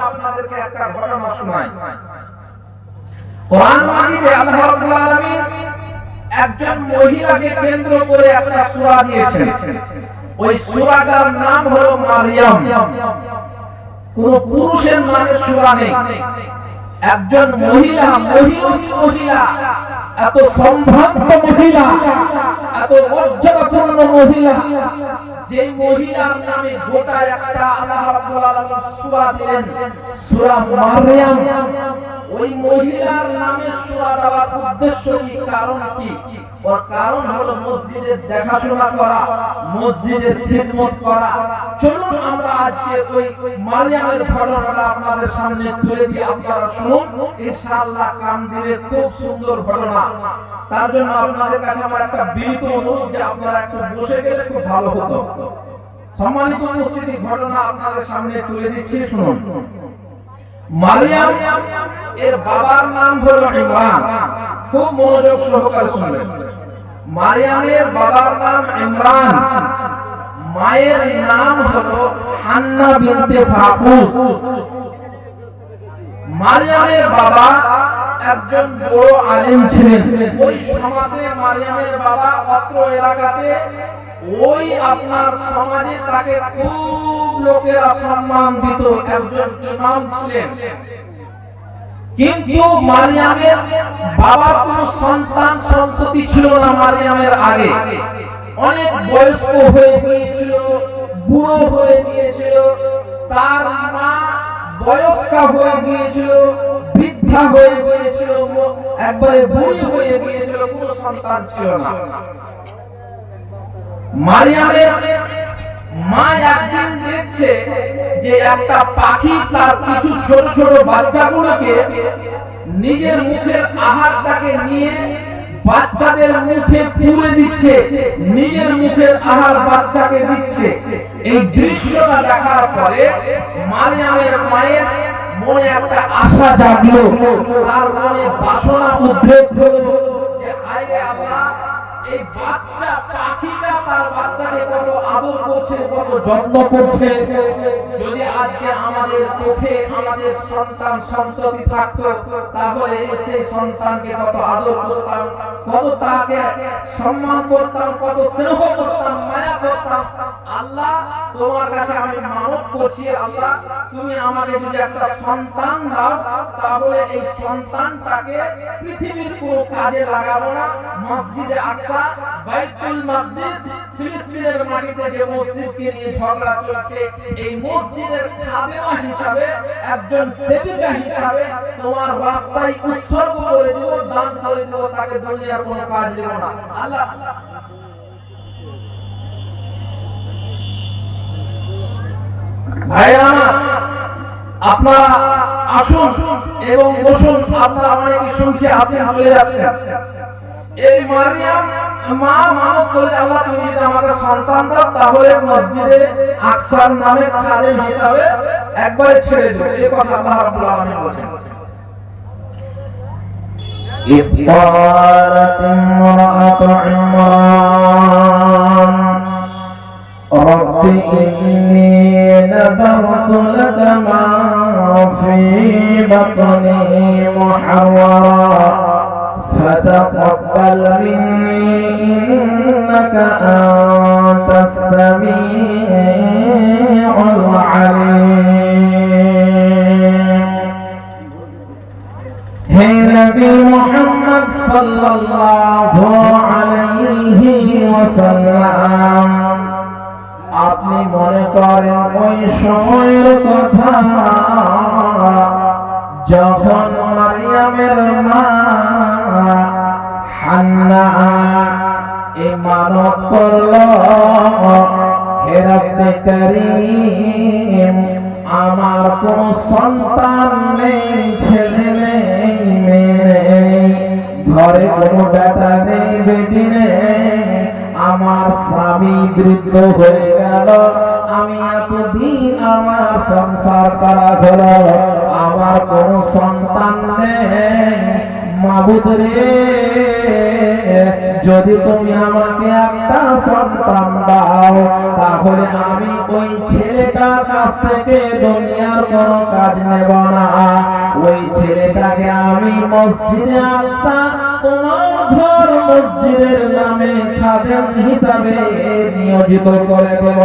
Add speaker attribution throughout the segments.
Speaker 1: আপনাদেরকে একটা ঘটনা শোনাই। কোরআন মাজিদে আল্লাহ রাব্বুল আলামিন একজন মহিলাকে কেন্দ্র করে একটা সূরা দিয়েছেন। ওই সূরাটার নাম হলো মারইয়াম। কোন পুরুষের নামে সূরা নেই। একজন মহিলা, মহিলা, এত সম্ভ্রান্ত মহিলা, এত মর্যাদাপূর্ণ মহিলা, যে মহিলার নামে গোটা একটা আল্লাহ রাব্বুল আলামিন সূরা দিলেন, সূরা মারইয়াম। ওই মহিলার নামে সূরা দেওয়ার উদ্দেশ্য কি, কারণ কি? ওর কারণ হলো মসজিদের দেখাশোনা করা, মসজিদের খিদমত করা। চলুন আমরা আজকে ওই মারইয়ামের ঘটনাটা আপনাদের সামনে তুলে দিই, আপনারা শুনুন, ইনশাআল্লাহ কাম দিবে। খুব সুন্দর ঘটনা। তার জন্য আপনাদের কাছে আমার একটা বিনীত অনুরোধ যে আপনারা একটু বসে গেলে খুব ভালো হতো। সম্মানিত উপস্থিতি, ঘটনা আপনাদের সামনে তুলে দিচ্ছি, শুনুন। মারইয়াম এর বাবার নাম হলো ইমরান। খুব মনোযোগ সহকারে শুনবেন। মারইয়ামের বাবার নাম ইমরান, মায়ের নাম হলো হান্না বিনতে ফাকুস। মারইয়ামের বাবা একজন বড় আলেম ছিলেন। ওই সমাজে মারইয়ামের বাবা অত্র এলাকাতে ওই আপনার সমাজে তাকে খুব লোকেরা সম্মান দিত, একজন ইমাম ছিলেন। কিন্তু মারইয়ামের বাবার কোনো সন্তান সন্ততি ছিল না। মারইয়ামের আগে অনেক বয়স্ক হয়ে গিয়েছিল, বুড়ো হয়ে গিয়েছিল, তার মা বয়স্কা হয়ে গিয়েছিল, বৃদ্ধা হয়ে গিয়েছিল, একবারে বুড়ি হয়ে গিয়েছিল, কোনো সন্তান ছিল না। মারইয়ামের মা একদিন দেখছে যে একটা পাখি তার কিছু ছোট ছোট বাচ্চাগুলোকে নিজের মুখের আহারটাকে নিয়ে বাচ্চাদের মুখে পুরে দিচ্ছে, নিজের মুখের আহার বাচ্চাকে দিচ্ছে। এই দৃশ্যটা দেখার পরে মারইয়ামের মায়ের মনে একটা আশা জাগলো, তার মনে বাসনা উদ্রেক হলো যে হায় রে আল্লাহ, এই বাচ্চা পাখিটা তার বাচ্চাকে কত আদর করছে, কত যত্ন করছে। যদি আজকে আমাদের চোখে আমাদের সন্তান সন্ততি থাকতো, তাহলে সেই সন্তানকে কত আদর করতাম, কত তাকে সম্মান করতাম, কত স্নেহ করতাম, মায়া করতাম। আল্লাহ, তোমার কাছে আমি মানত করছি, আল্লাহ তুমি আমাকে যদি একটা সন্তান দাও, তাহলে এই সন্তানটাকে পৃথিবীর কোনো কাজে লাগাবো না। মসজিদে আকসা, বাইতুল মাকদিস, ফিলিস্তিনের মাটিতে যে মসজিদকে নিয়ে ঝগড়া চলছে, এই মসজিদের খাদেমা হিসাবে, একজন সেবিকা হিসাবে তোমার রাস্তায় উৎসর্গ করে দেব, দান করে দেব, তাকে দুনিয়ার কোনো কাজ দেব না। আল্লাহ ভাইরা, আপনারা আসুন এবং বসুন। আপনারা অনেকে শুনছে, আসেন, চলে যাচ্ছেন। এই মারইয়াম মা মানত করে, আল্লাহ তুমি যদি আমাকে সন্তান দাও, তাহলে মসজিদে আকসার নামে খাদেম হিসাবে একবারে ছেড়ে দেব। এই কথা আল্লাহ রাব্বুল আলামিন বলেন। إذ قالت امرأة عمران رب إني نذرت لك ما في بطني محررا فتقبل مني إنك أنت السميع العليم. हे नबी मोहम्मद सल्लल्लाहु अलैहि वसल्लम, আপনি মনে করেন ওই সময়ের কথা যখন মারইয়ামের মা হান্না ইমানত করল, হে রব্বে করিম, আমার কোন সন্তান নেই, ছেলে নেই, মেয়ে নেই, ঘরে কোনো বেটা নেই, বেটি নেই, আমার স্বামী বৃদ্ধ হয়ে গেল, আমি এতদিন আমার সংসার করা হলো, আমার কোন সন্তান নেই, মাবুদ রে, যদি তুমি আমাকে একটা সন্তান দাও, তাহলে আমি ওই ছেলেটার কাছ থেকে দুনিয়ার কোনো কাজ নেব না। ওই ছেলেটাকে আমি মসজিদে আকসা, তোমার ঘর মসজিদের নামে খাদেম হিসাবে নিয়োজিত করে দেব,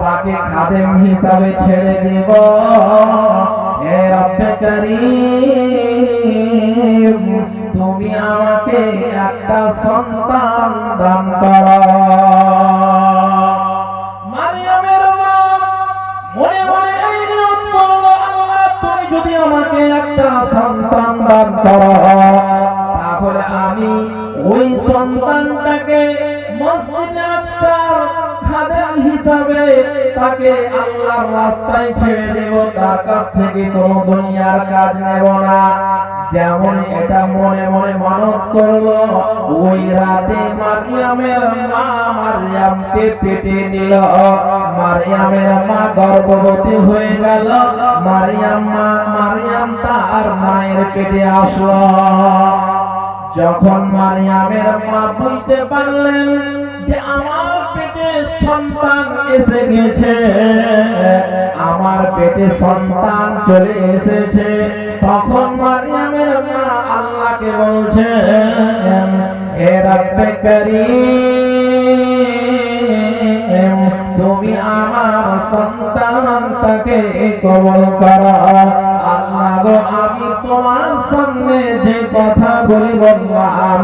Speaker 1: তাকে খাদেম হিসাবে ছেড়ে দেব। হে রব্বে কারীম, তুমি আমাকে একটা সন্তান দান করো। মারিয়ামের মা মনে মনে এই নিয়ত করলো, আল্লাহ তুমি যদি আমাকে একটা সন্তান দান করো, তাহলে আমি ওই সন্তানটাকে মসজিদে আকসার খাদেম হিসাবে তাকে আল্লাহর রাস্তায় ছেড়ে দেব, তার কাছ থেকে কোনো দুনিয়ার কাজ নেব না। যেমন এটা মনে মনে মানত করলো, ওই রাতে মারিয়ামের মা মারিয়ামকে পেটে নিল। মারিয়ামের মা গর্ভবতী হয়ে গেল। মারিয়াম তার মায়ের পেটে আসলো। যখন মারিয়ামের মা বুঝতে পারলেন যে আমার পেটে সন্তান এসে গেছে, আমার পেটে সন্তান চলে এসেছে, তখন মারিয়ামের মা আল্লাহকে বলছে, হে রব্বে কারীম, তুমি আমার সন্তানটাকে কবুল করো। আল্লাহ গো, আমি তোমার সামনে যে কথা বলি বললাম,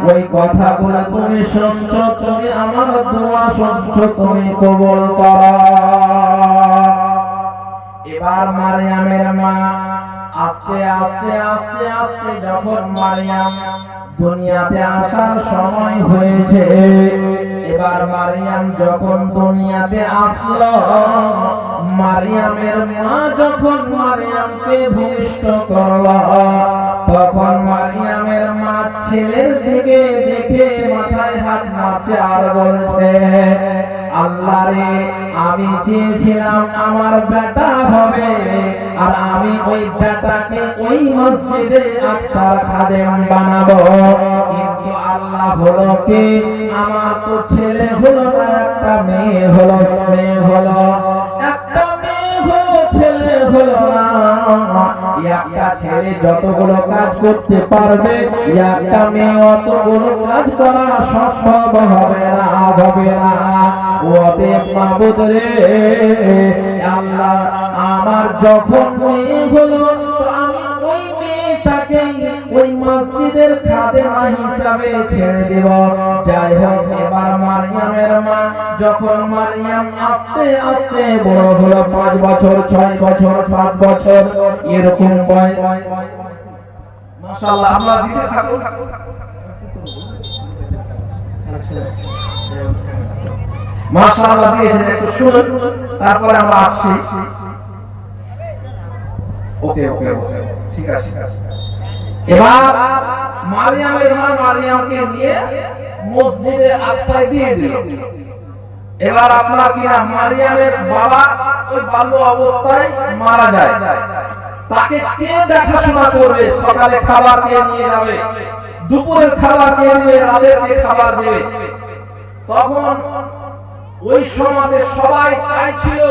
Speaker 1: ওই কথাগুলো তুমি শুনছো, তুমি আমার দোয়া শুনছো, তুমি কবুল করো। এবার মারিয়ামের মা আস্তে আস্তে আস্তে আস্তে যখন মারিয়াম দুনিয়াতে আসার সময় হয়েছে, এবার মারিয়াম যখন দুনিয়াতে আসলো, মারিয়ামের মা যখন মারিয়ামকে ভূমিষ্ঠ করলো, তখন মারিয়ামের মা ছেলের দিকে দেখে মাথায় হাত নাড়ছে আর বলছে, আল্লাহ রে, আমি চেয়েছিলাম আমার বেটা হবে, আর আমি ওই বেটাকে ওই মসজিদে আকসার খাদেম বানাবো, কিন্তু আল্লাহ হলো কি, আমার তো ছেলে হলো না, একটা মেয়ে হলো, মেয়ে হলো, একটা মেয়ে হলো, ছেলে হলো না। একটা ছেলে যতগুলো কাজ করতে পারবে, একটা মেয়ে অতগুলো কাজ করা সম্ভব হবে না, হবে না। অতএব মাবুদ রে, আল্লাহ আমার যখন মেয়ে হলো, তো আমি ওই মেয়েটাকে ওই মসজিদের খাদেমা হিসাবে ছেড়ে দেব। যাই হোক, এবার মারিয়ামের মা যখন মারিয়াম আস্তে আস্তে বড় হলো, 5 বছর, 6 বছর, 7 বছর এরকম বয়স, মাশাআল্লাহ, আল্লাহ দিতে থাকুন। মাশাআল্লাহ দিয়েছেন, একটু শুনুন, তারপরে আমরা আসছি। ওকে ওকে ওকে, ঠিক আছে। এবার মারিয়ামের মা মারিয়ামকে নিয়ে মসজিদে আকসায় দিয়ে দিল। এবার আপনার কিনা মারিয়ামের বাবা ওই বাল্য অবস্থায় মারা যায়, তাকে কে দেখাশোনা করবে? সকালে খাবার কে নিয়ে যাবে, দুপুরের খাবার কে নেবে, রাতের কে খাবার দেবে? তখন ওই সমাজে সবাই চাইছিল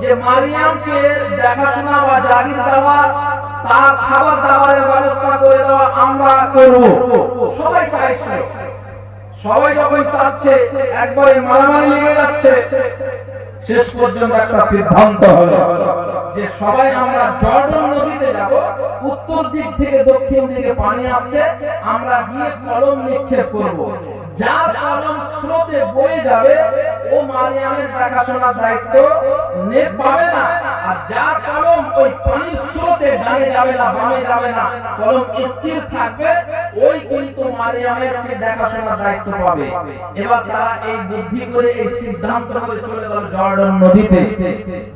Speaker 1: যে মারিয়ামকে দেখাশোনা বা জাগির দেওয়া, তার খাবার দাবারের ব্যবস্থা করে দেওয়া আমরা করব, সবাই চাইছিল। সবাই যখন চাচ্ছে, একবারে মারামারি লেগে যাচ্ছে। শেষ পর্যন্ত একটা সিদ্ধান্ত হলো যে সবাই আমরা জর্ডন নদীতে যাব, উত্তর দিক থেকে দক্ষিণ দিকে পানি আসছে, আমরা গিয়ে কলম নিক্ষেপ করব। যার কলম স্রোতে বয়ে যাবে, ও মারিয়ামের দেখাশোনার দায়িত্ব পাবে না। আর যার কলম ওই পানির স্রোতে ডানে যাবে না, বামে যাবে না, কলম স্থির থাকবে, ওই কিন্তু মারিয়ামের দেখাশোনার দায়িত্ব পাবে। এবার তারা এই বুদ্ধি করে, এই সিদ্ধান্ত করে চলে গেল জর্ডন নদীতে।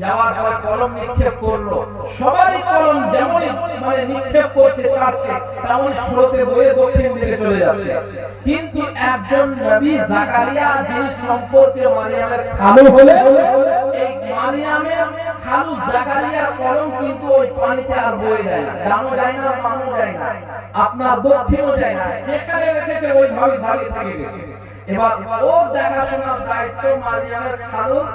Speaker 1: যাওয়ার পর কলম নিক্ষেপ করলো। সবারই কলম যেমন মানে নিক্ষেপ করছে, চাচ্ছে, তেমন স্রোতে বয়ে দক্ষিণ দিকে চলে যাচ্ছে। কিন্তু একজন নবী জাকারিয়া, যিনি সম্পর্কে মারিয়ামের খালু হলেন, এই মারিয়ামের খালু জাকারিয়ার কলম কিন্তু ওই পানিতে আর বয়ে যায় না, ডানো যায় না, বামও যায় না, আপনার দক্ষিণও যায় না, যেখানে রেখেছে ওইভাবে দাঁড়িয়ে থেকে গেছে। এবার ওর দেখাশোনার দায়িত্ব মারিয়ামের খালুর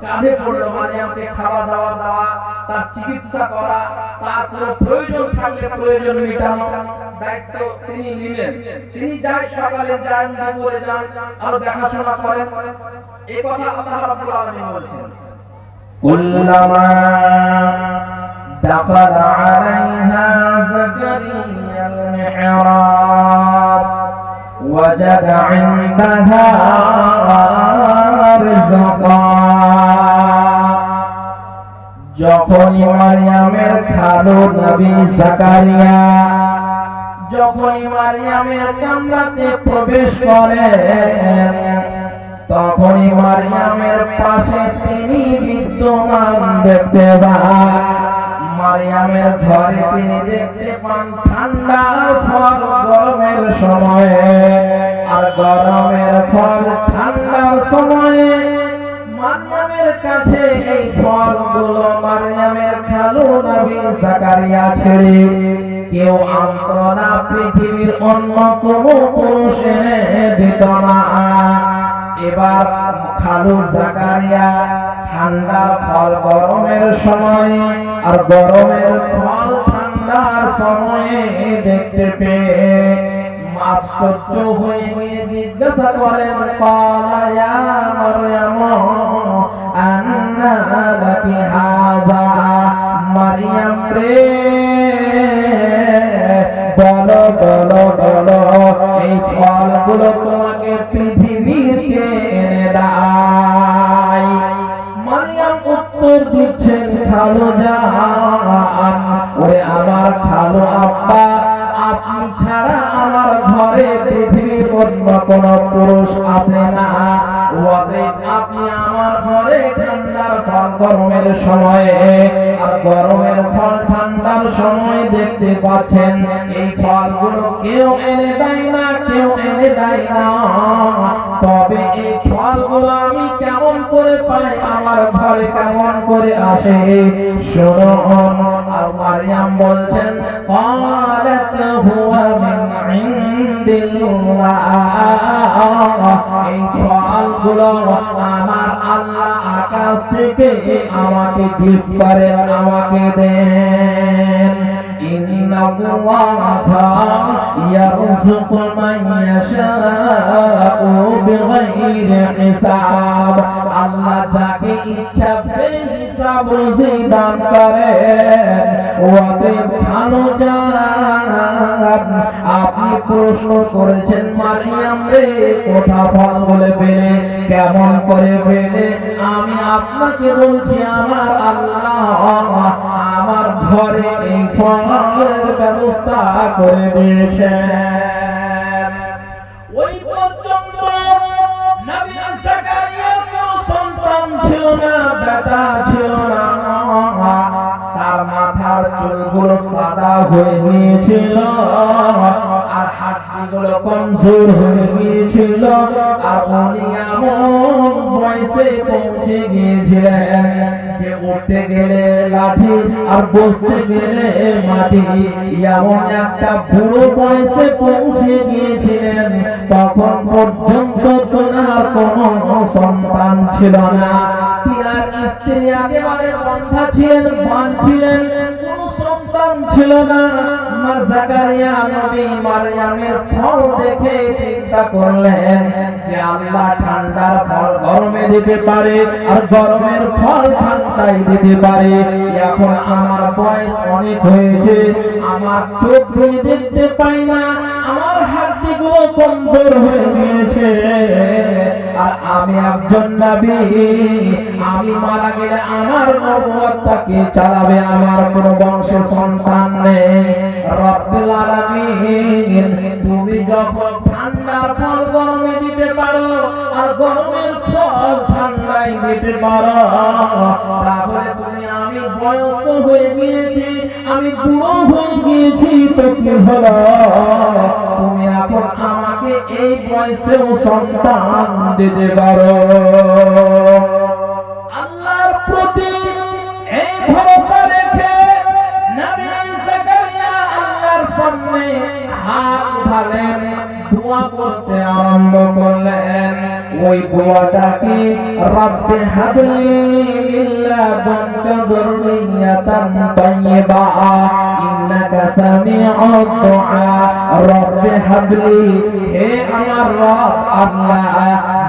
Speaker 1: কাঁধে পড়লো। মারিয়ামকে খাওয়া দাওয়া দেওয়া, তার চিকিৎসা করা, তার কোনো প্রয়োজন থাকলে প্রয়োজন মেটানো দায়িত্ব তিনি নিলেন। তিনি যায়, সকালে যান, দুপুরে যান, আর দেখাশোনা করেন। এই কথা আল্লাহ রাব্বুল আলামিন বলেছেন, কুল্লামা দাখালা আলাইহা যাকারিয়াল মিহরাব وجد عندها رزقا। যখনই মারিয়ামের খালু নবী জাকারিয়া যখনই মারিয়ামের কামরাতে প্রবেশ করেন, তখনই মারিয়ামের পাশে তিনি বিদ্যমান দেখতে পান। মারিয়ামের ঘরে তিনি দেখতে পান ঠান্ডা ফল গরমের সময়ে, আর গরমের ফল ঠান্ডার সময়ে। মারিয়ামের কাছে এই ফলগুলো মারিয়ামের খালু নবী জাকারিয়া ছেড়ে কেউ আনতো না, পৃথিবীর অন্য কোনো পুরুষ এনে দিত না। এবার খালু জাকারিয়া ঠান্ডা ফল গরমের সময় আর গরমের ফল ঠান্ডার সময়ে দেখতে পেয়ে আশ্চর্য হয়ে জিজ্ঞাসা করেন, ক্বালা ইয়া মারইয়াম আন্না লাকি হাযা। মারিয়াম রে, বলো বলো বলো, এই ফলগুলো তোমাকে পৃথিবীর কে এনে দেয়? মারিয়াম উত্তর দিচ্ছেন, খালু জান, ওরে আমার খালু আব্বা, আপনি ছাড়া আমার ঘরে পৃথিবীর অন্য কোন পুরুষ আছে না। আপনি আমার ঘরে ঠান্ডার ফল গরমের সময়ে আর গরমের ফল ঠান্ডার সময় দেখতে পাচ্ছেন। এই ফলগুলো কেউ এনে দেয় না, কেউ এনে দেয় না। তবে এই ফলগুলো আমি কেমন করে পাই, আমার ঘরে কেমন করে আসে শুনুন। আর মারিয়াম বলছেন, ক্বালাত হুয়া মিন ইনদিল্লাহ। এই ফলগুলো আমার আল্লাহ আকাশ থেকে আমাকে গিফট করেন, আমাকে দেন। ইন্নাল্লাহা ইয়ারযুকু মান ইয়াশাউ বিগাইরি হিসাব। আল্লাহ যাকে ইচ্ছা বেহিসাব রুজি দান করেন। ওয়াদেব খানু জান, আপনি প্রশ্ন করেছেন মারিয়াম রে, কোথা ফল বলে পেলে, কেমন করে পেলে? আমি আপনাকে বলছি, আমার আল্লাহ আমার ঘরে এই ফলের ব্যবস্থা করে দিয়েছেন। ওই পর্যন্ত নবী জাকারিয়ার কোনো সন্তান ছিল না, বেটা ছিল না। তার মাথার চুলগুলো সাদা হয়ে গিয়েছিল, আর হাড়গুলো কমজোর হয়ে গিয়েছিল, আর উনি এমন বয়সে পৌঁছে গিয়েছিলেন যে উঠতে গেলে লাঠি আর বসতে গেলে মাটি। এমন একটা বুড়ো বয়সে পৌঁছে গিয়েছিলেন, তখন পর্যন্ত তোনার কোনো সন্তান ছিল না। তিনার স্ত্রী একেবারে বন্ধা ছিলেন, বান ছিলেন, কোনো সন্তান ছিল না। মা জাকারিয়া নবী মারিয়ামের ফল দেখে চিন্তা করলেন যে আল্লাহ ঠান্ডার ফল গরমে দিতে পারে, আর গরমের ফল ঠান্ডায় দিতে পারে। এখন আমার বয়স অনেক হয়েছে, আমার চোখ দেখতে পাই না, আমার হাড়গুলো কমজোর হয়ে গিয়েছে, আর আমি একজন নবী। আমি মারা গেলে আমার নবুয়তটাকে চালাবে, আমার কোনো বংশে সন্তান নেই। রব্বুল আলামিন, তুমি যখন ঠান্ডার ফল গরমে দিতে পারো আর গরমের ফল ঠান্ডায় দিতে পারো, তাহলে তুমি, আমি বয়স্ক হয়ে গিয়েছি, আমি বুড়ো হয়ে গিয়েছি, তো কি হলো? তুমি এখন আমাকে এই বয়সেও সন্তান দিতে পারো। আল্লাহর হাবলি মিন লাদুনকা যুররিয়াতান তাইয়্যিবা ইন্নাকা সামিউদ দুআ রব্বি হাবলি হে আমার রব আল্লাহ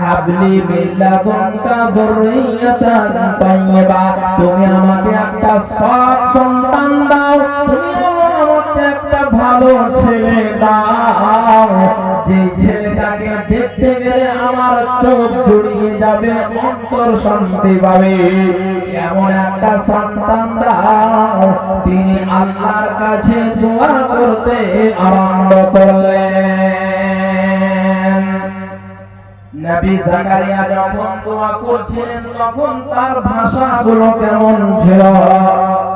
Speaker 1: হাবলি মিন লাদুনকা যুররিয়াতান তাইয়্যিবা তুমি আমাকে একটা সৎ সন্তান দাও তুমি আমাকে একটা ভালো ছেলে দাও যে ছেলেটাকে দেখতে গেলে আমার চোখ জুড়িয়ে যাবে অন্তর শান্তি পাবে এমন একটা সন্তান দাও তিনি আল্লাহর কাছে দোয়া করতে আরম্ভ করলেন নবী জাকারিয়া যখন দোয়া করছিলেন তখন তার ভাষাগুলো কেমন ছিল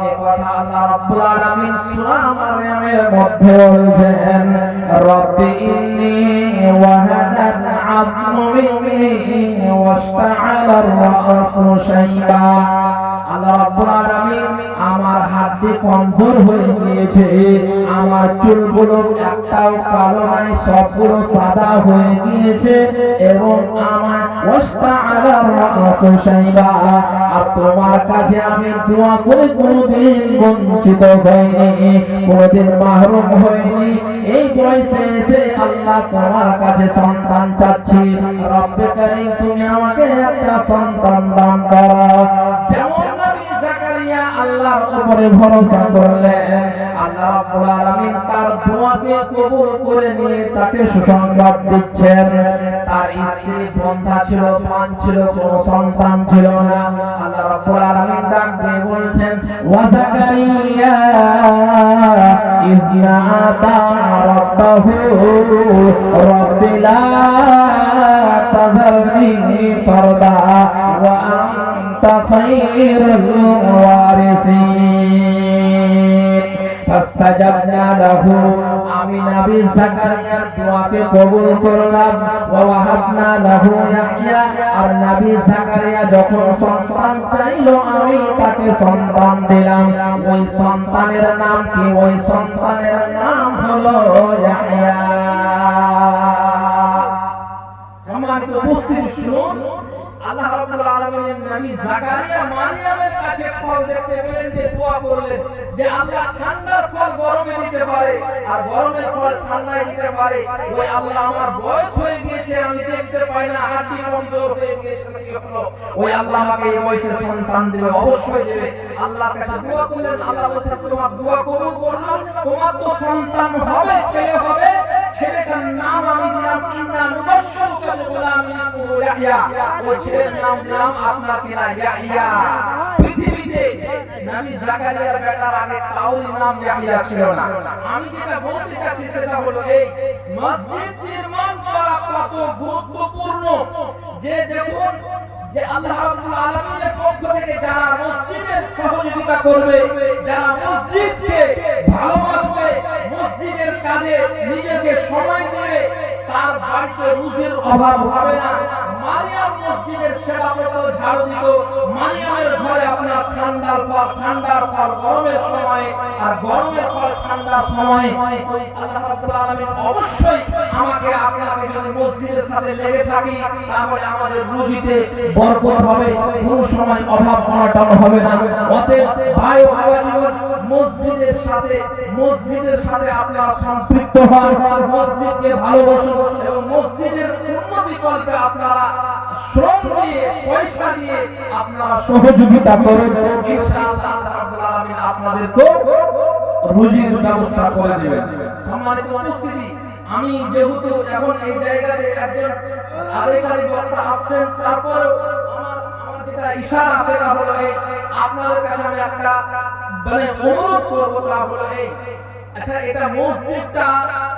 Speaker 1: এই কথা আল্লাহ রাব্বুল আলামিন সূরা মারইয়ামের মধ্যে বলেছেন রব্বি ইন্নী ওয়াহানাল আযমু মিন্নি ওয়াশতাআলার রাসু শাইবা আল্লাহ রাব্বুল আলামিন আমার হাড়টি কমজোর হয়ে গিয়েছে আমার চুলগুলো একটাও কালো নাই সবগুলো সাদা হয়ে গিয়েছে এবং আমার ওয়াশতাআলার রাসু শাইবা আর তোমার কাছে আমি দোয়া করে কোনদিন বঞ্চিত হইনি কোনদিন মাহরুম হইনি এই বয়সে এসে আল্লাহ তোমার কাছে সন্তান চাচ্ছি রব্বে কারীম তুমি আমাকে একটা সন্তান দান করো যেমন নবী জাকারিয়া আল্লাহর উপরে ভরসা করলেন আল্লাহ রাব্বুল আলামিন তার দোয়াকে কবুল করে নিয়ে তাকে সুসংবাদ দিচ্ছেন তার স্ত্রী বন্ধা ছিল পান ছিল কোনো সন্তান ছিল না আল্লাহ রাব্বুল আলামিন ডাক দিয়ে বলছেন ওয়া জাকারিয়া ইজনাতা রাব্বাহু রব্বি লা তাযারনি ফারদা ওয়া আনতা খায়রুল ওয়ারিসিন ফাস্তাজাবনা লাহু আমি নবী জাকারিয়ার দোয়াকে কবুল করলাম ওয়া ওয়াহাবনা লাহু ইয়াহইয়া আর নবী জাকারিয়া যখন সন্তান চাইলো আমি তাকে সন্তান দিলাম ওই সন্তানের নাম কি ওই সন্তানের নাম হলো ইয়াহইয়া সম্মানিত উপস্থিতি শুনুন আল্লাহ রাব্বুল আলামিন নবী জাকারিয়া মারইয়ামের কাছে ফল দেখতে পেলেন যে দোয়া করলেন যে আল্লাহ ঠান্ডার ফল গরমে দিতে পারে আর গরমের ফল ঠান্ডায় দিতে পারে ওই আল্লাহ আমার বয়স হয়ে গিয়েছে আমি দেখতে পাই না হাড়টি কমজোর হয়ে গিয়েছে কি হলো ওই আল্লাহ আমাকে এই বয়সে সন্তান দিবে অবশ্যই দেবে আল্লাহর কাছে দোয়া করলেন আল্লাহ বলেন তোমার দোয়া কবুল করলাম তোমার তো সন্তান হবে ছেলে হবে ছেলেটার নাম আমি দিলাম ইন্না মুবাশশিরুকা বিগুলামিন ইসমুহু ইয়াহইয়া ওই ছেলের নাম দিলাম আপনার কিনা ইয়াহইয়া পৃথিবীতে নবী জাকারিয়ার বেটার আগে কাউর নাম ইয়াহইয়া ছিল না আমি যেটা বলতে চাচ্ছি সেটা হলো এই মসজিদ নির্মাণ করা কত গুরুত্বপূর্ণ যে দেখুন যে আল্লাহ রাব্বুল আলামিনের পক্ষ থেকে যারা মসজিদের সহযোগিতা করবে যারা মসজিদকে ভালোবাসবে মসজিদের কাজে নিজেকে সময় দেবে তার বাড়িতে রুজির অভাব হবে না মারিয়াম মসজিদের সেবা করত ঝাড়ু দিত মারিয়ামের ঘরে আপনার ঠান্ডার ফল গরমের সময় আর গরমের ফল ঠান্ডার সময় আল্লাহ রাব্বুল আলামিন অবশ্যই আমাকে আপনাকে যদি মসজিদের সাথে লেগে থাকি তাহলে আমাদের রুজিতে বরকত হবে কোনো সময় অভাব অনটন হবে না অতএব ভাই ভাইয়েরা মসজিদের সাথে আপনারা সম্পৃক্ত হন মসজিদকে ভালোবাসুন এবং মসজিদের উন্নতি করতে আপনারা শ্রম দিয়ে পয়সা দিয়ে আপনারা সহযোগিতা করুন ইনশাআল্লাহ রাব্বুল আলামিন আপনাদেরকে রুজির ব্যবস্থা করে দেবেন সম্মানিত উপস্থিতি আমি যেহেতু এখন এই জায়গাতে একজন আধিকারিক বক্তা আসছেন তারপর আমার যেটা ইশারা সেটা হলো এই আপনাদের কাছে আমি একটা মানে অনুরোধ করব তা হলো এই আচ্ছা এটা মসজিদটা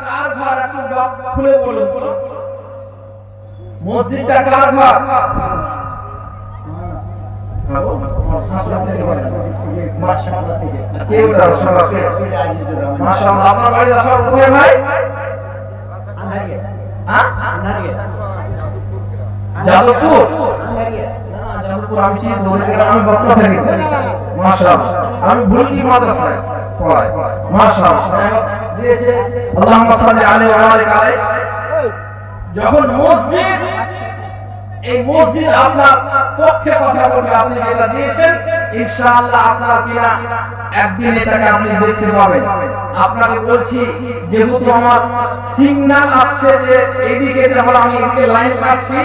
Speaker 1: কার ঘর একটু খুলে বলুন মসজিদটা কার ঘর মাশাআল্লাহ কে বলছো মাশাআল্লাহ আপনার বাড়ি আসল কোথায় ভাই আন্ধারিয়া হ্যাঁ আন্ধারিয়া যাদবপুর আন্ধারিয়া না যাদবপুর আমি চিনি আমি বক্তা থাকি মাশাআল্লাহ আমি ভুলকি মাদ্রাসায় পড়াই মাশাআল্লাহ দিয়েছে আল্লাহুম্মা সাল্লি আলাইহি ওয়া বারিক আলাইহি যখন মসজিদ এই মসজিদ আপনার পক্ষে কথা বলবে। আপনি যেটা দিয়েছেন ইনশাআল্লাহ আপনার কিনা একদিন এটাকে আপনি দেখতে পাবেন। আপনাকে বলছি যেহেতু আমার সিগন্যাল আসছে যে এদিকে তাহলে আমি এদিকে লাইন পাচ্ছি,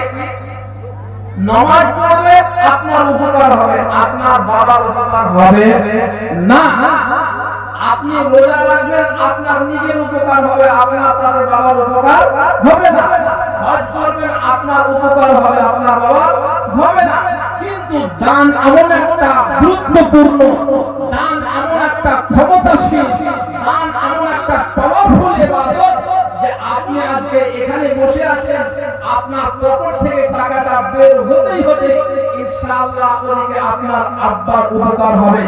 Speaker 1: নামাজ পড়বে আপনার উপকার হবে, আপনার বাবার উপকার হবে না। আপনি রোজা রাখবেন আপনার নিজের উপকার হবে, আপনার তাদের বাবার উপকার হবে না। হজ করবেন আপনার উপকার হবে, আপনার বাবার হবে না। কিন্তু দান এমন একটা গুরুত্বপূর্ণ, দান এমন একটা ক্ষমতাশীল, দান এমন একটা পাওয়ারফুল ইবাদত যে আপনি আজকে এখানে বসে আছেন, আপনার পকেট থেকে টাকাটা বের হতেই হতে ইনশাআল্লাহ ওদিকে আপনার আব্বার উপকার হবে।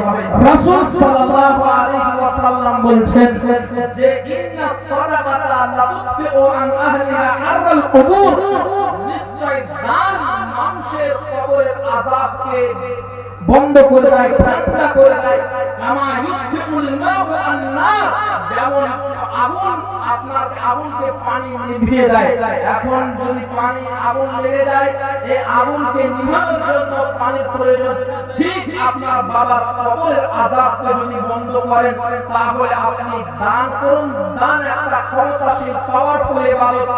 Speaker 1: রাসূল সাল্লাল্লাহু আলাইহি ওয়াসাল্লাম বলছেন যে ইন্নাস সাদাকাতা লা তুদফিউ আন আহলিহা হাররাল কুবুর, নিশ্চয় দান মানুষের কবরের আযাবকে বন্ধ করে দেয়, ঠান্ডা করে দেয়। কামা ইউদফিউল মাউ আন নার, যেমন আগুন আপনার আগুনকে পানি নিভিয়ে দেয়। এখন যদি পানি আগুন লেগে যায়, এই আগুনকে নিভানোর জন্য পানির প্রয়োজন। ঠিক আপনার বাবার কবরের আযাবকে যদি বন্ধ করেন তাহলে আপনি দান করুন। দান একটা ক্ষমতাশীল পাওয়ারফুল ইবাদত,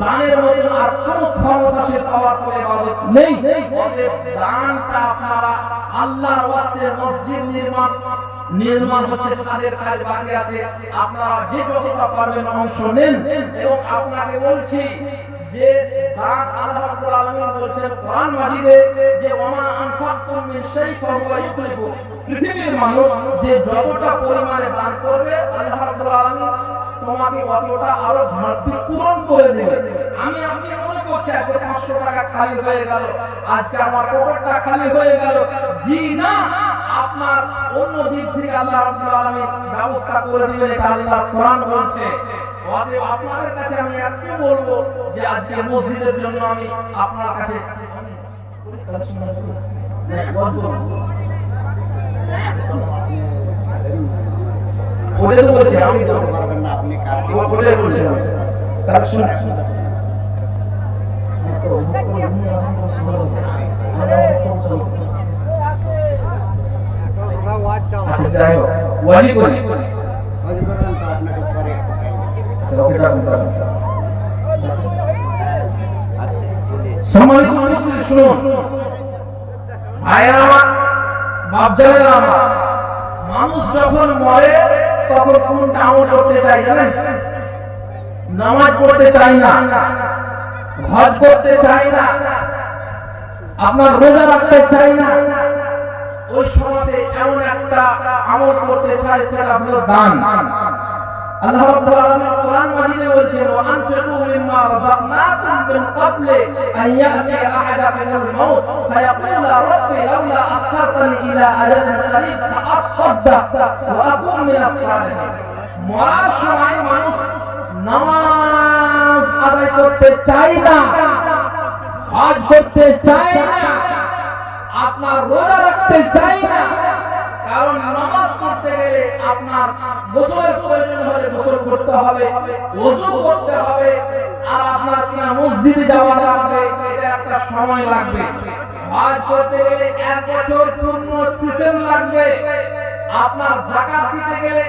Speaker 1: দানের মতো আর কোনো ক্ষমতাশীল পাওয়ারফুল ইবাদত নেই। ওদের দানটা আপনারা আল্লাহর ওয়াস্তে মসজিদ নির্মাণ হচ্ছে, তাদের কাজ বাকি আছে, আপনারা যে যতটা পারবেন অংশ নেন। এবং আপনাকে বলছি যে দান আল্লাহ রাব্বুল আলামিন বলেছেন কোরআন মাজিদে যে ওমা আনফাকতুম মিন শাইইন ফাহুয়া ইউখলিফু, পৃথিবীর মানুষ যে যতটা পরিমাণে দান করবে আল্লাহ রাব্বুল আলামিন তোমাকে অতটা আরো ঘাটতি পূরণ করে দেবে। আমি আপনি মনে করছি আজকে 500 টাকা খালি হয়ে গেল, আজকে আমার পকেটটা খালি হয়ে গেল, জি না, আপনার অন্য দিক থেকে আল্লাহ রাব্বুল আলামিন ব্যবস্থা করে দিবেন। এটা আল্লাহর কোরআন বলছে। অতএব আপনাদের কাছে আমি একটু বলবো যে আজকে মসজিদের জন্য আমি আপনার কাছে ওটা তো বলছি, আমি বলতে পারবেন না, আপনি কাকে ওটা বলছেন তাহলে শুনুন। আচ্ছা যাই হোক, ওয়াজি করি ওয়াজি করবেন তো আপনাকে পরে সম্মানিত মুসলিম শুনুন, ভাইরা আমার, বাপজানেরা আমার, মানুষ যখন মরে তখন কোনটা আমল করতে চাই জানেন? নামাজ পড়তে চাই না, হজ করতে চাই না, আপনার রোজা রাখতে চাই না, ওই সময়তে এমন একটা আমল করতে চাই সেটা হলো দান। আল্লাহ রাব্বুল আলামিন কোরআন মাজিদে বলেছেন ওয়া আনফিকু মিম্মা রাযাকনাকুম মিন ক্বাবলি আন ইয়াতি আহাদাকুমুল মাউত ফায়াকুলা রাব্বি লাউলা আখারতানি ইলা আজালিন করিব ফাআসাদ্দাক ওয়া আকুন মিনাস সালিহিন। মরার সময় মানুষ নামাজ আদায় করতে চায় না, হজ করতে চায় না, আপনার রোজা রাখতে চায় না, কারণ নামাজ পড়তে গেলে আপনার গোসলের প্রয়োজন হলে গোসল করতে হবে, ওযু করতে হবে, আর আপনার কিনা মসজিদে যাওয়া লাগবে, এটা একটা সময় লাগবে। হজ করতে গেলে 1 বছর পূর্ণ সিজন লাগবে। আপনার যাকাত দিতে গেলে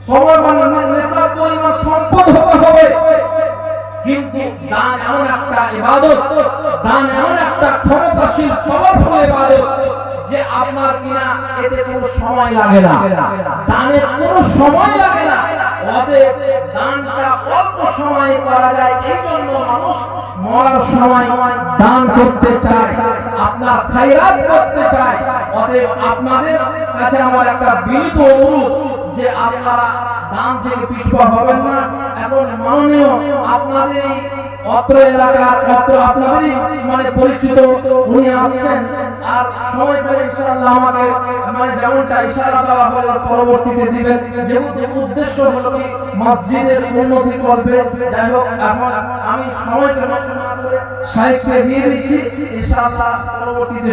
Speaker 1: সময় নিসাব পরিমাণ সম্পদ হতে হবে। কিন্তু দান এমন একটা ইবাদত, দান এমন একটা ক্ষমতাশীল পাওয়ারফুল ইবাদত যে আপনার কিনা এতে কোনো সময় লাগে না, দানের কোনো সময় লাগে না। অতএব দানটা অল্প সময়ে করা যায়, এই জন্য মানুষ মরার সময় দান করতে চায়, আপনার খায়রাত করতে চায়। অতএব আপনাদের কাছে আমার একটা বিনীত অনুরোধ যে আপনারা দান থেকে পিছপা হবেন না। এখন মাননীয় আপনাদের অত্র এলাকার আপনাদেরই মানে পরিচিত উনি আসছেন, আর সময় পেলে ইনশাআল্লাহ আমাকে মানে যেমনটা ইশারা দেওয়া হলো পরবর্তীতে দিবেন, যেহেতু উদ্দেশ্য হলো কি মসজিদের উন্নতি করবে। যাই হোক, এখন আমি সময়টা নষ্ট না করে শাইখকে দিয়ে দিচ্ছি, ইনশাআল্লাহ পরবর্তীতে